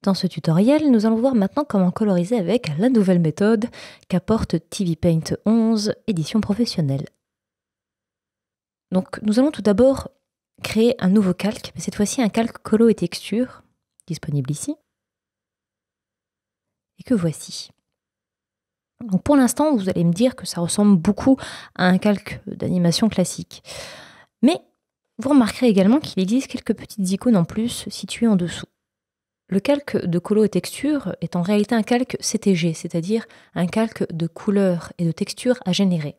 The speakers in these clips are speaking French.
Dans ce tutoriel, nous allons voir maintenant comment coloriser avec la nouvelle méthode qu'apporte TV Paint 11 édition professionnelle. Donc nous allons tout d'abord créer un nouveau calque, mais cette fois-ci un calque colo et texture, disponible ici, et que voici. Donc pour l'instant, vous allez me dire que ça ressemble beaucoup à un calque d'animation classique. Mais vous remarquerez également qu'il existe quelques petites icônes en plus situées en dessous. Le calque de colo et texture est en réalité un calque CTG, c'est-à-dire un calque de couleurs et de textures à générer.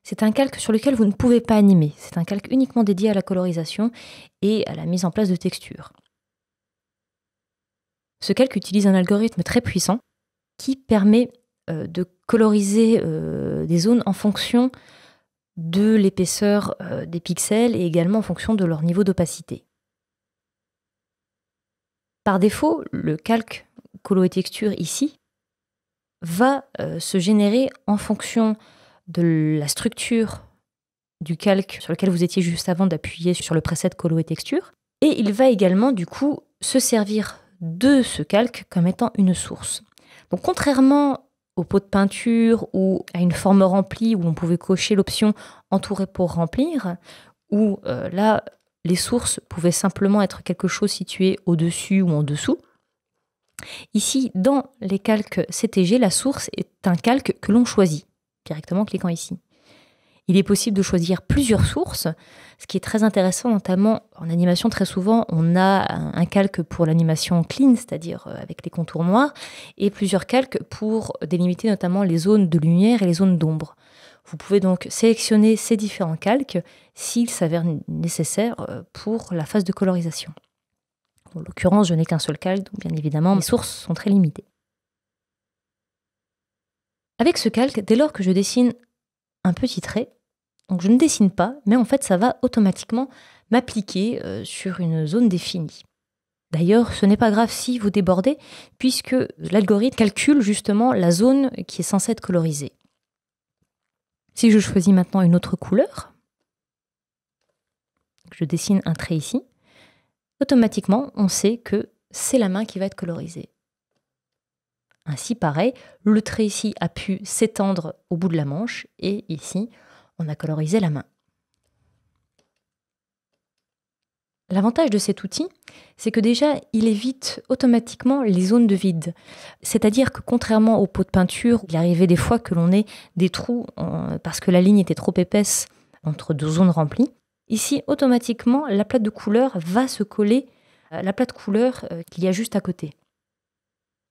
C'est un calque sur lequel vous ne pouvez pas animer. C'est un calque uniquement dédié à la colorisation et à la mise en place de textures. Ce calque utilise un algorithme très puissant qui permet de coloriser des zones en fonction de l'épaisseur des pixels et également en fonction de leur niveau d'opacité. Par défaut, le calque colo et texture ici va se générer en fonction de la structure du calque sur lequel vous étiez juste avant d'appuyer sur le preset colo et texture. Et il va également du coup se servir de ce calque comme étant une source. Donc contrairement au pot de peinture ou à une forme remplie où on pouvait cocher l'option entourer pour remplir, où là les sources pouvaient simplement être quelque chose situé au-dessus ou en dessous. Ici, dans les calques CTG, la source est un calque que l'on choisit, directement en cliquant ici. Il est possible de choisir plusieurs sources, ce qui est très intéressant, notamment en animation. Très souvent, on a un calque pour l'animation clean, c'est-à-dire avec les contours noirs, et plusieurs calques pour délimiter notamment les zones de lumière et les zones d'ombre. Vous pouvez donc sélectionner ces différents calques s'il s'avère nécessaire pour la phase de colorisation. En l'occurrence, je n'ai qu'un seul calque, donc bien évidemment, mes sources sont très limitées. Avec ce calque, dès lors que je dessine un petit trait, donc je ne dessine pas, mais en fait ça va automatiquement m'appliquer sur une zone définie. D'ailleurs, ce n'est pas grave si vous débordez, puisque l'algorithme calcule justement la zone qui est censée être colorisée. Si je choisis maintenant une autre couleur, je dessine un trait ici, automatiquement on sait que c'est la main qui va être colorisée. Ainsi, pareil, le trait ici a pu s'étendre au bout de la manche et ici, on a colorisé la main. L'avantage de cet outil, c'est que déjà, il évite automatiquement les zones de vide. C'est-à-dire que contrairement au pot de peinture, il arrivait des fois que l'on ait des trous parce que la ligne était trop épaisse entre deux zones remplies. Ici, automatiquement, la plaque de couleur va se coller à la plaque de couleur qu'il y a juste à côté.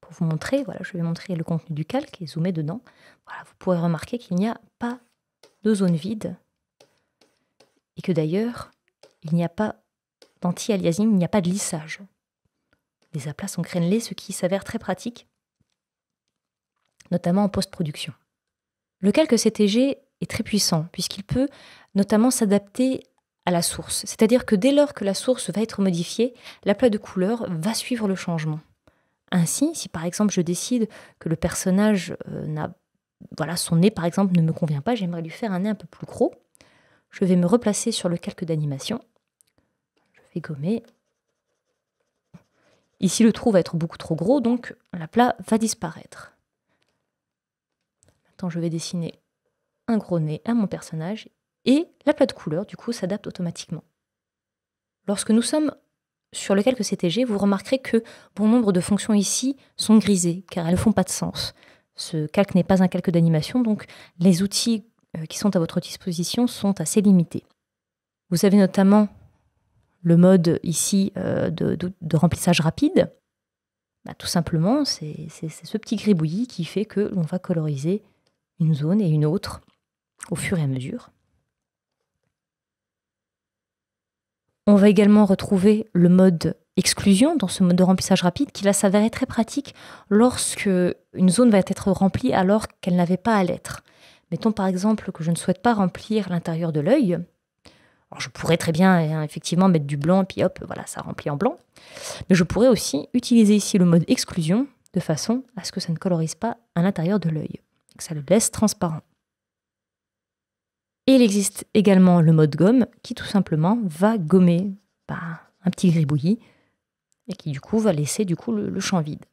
Pour vous montrer, voilà, je vais montrer le contenu du calque et zoomer dedans. Voilà, vous pourrez remarquer qu'il n'y a pas de zone vide et que d'ailleurs, il n'y a pas d'anti-aliasing, il n'y a pas de lissage. Les aplats sont crénelés, ce qui s'avère très pratique, notamment en post-production. Le calque CTG est très puissant puisqu'il peut notamment s'adapter à la source. C'est-à-dire que dès lors que la source va être modifiée, la plaque de couleur va suivre le changement. Ainsi, si par exemple je décide que le personnage son nez par exemple ne me convient pas, j'aimerais lui faire un nez un peu plus gros, je vais me replacer sur le calque d'animation. Je vais gommer. Ici, le trou va être beaucoup trop gros, donc l'aplat va disparaître. Maintenant, je vais dessiner un gros nez à mon personnage et l'aplat de couleur, du coup, s'adapte automatiquement. Lorsque nous sommes sur le calque CTG, vous remarquerez que bon nombre de fonctions ici sont grisées, car elles ne font pas de sens. Ce calque n'est pas un calque d'animation, donc les outils qui sont à votre disposition sont assez limités. Vous avez notamment le mode ici de remplissage rapide. Tout simplement, c'est ce petit gribouillis qui fait que l'on va coloriser une zone et une autre au fur et à mesure. On va également retrouver le mode exclusion dans ce mode de remplissage rapide qui va s'avérer très pratique lorsque une zone va être remplie alors qu'elle n'avait pas à l'être. Mettons par exemple que je ne souhaite pas remplir l'intérieur de l'œil. Alors, je pourrais très bien effectivement mettre du blanc et puis hop, voilà, ça remplit en blanc. Mais je pourrais aussi utiliser ici le mode exclusion de façon à ce que ça ne colorise pas à l'intérieur de l'œil, que ça le laisse transparent. Et il existe également le mode gomme qui tout simplement va gommer un petit gribouillis et qui du coup va laisser du coup le champ vide.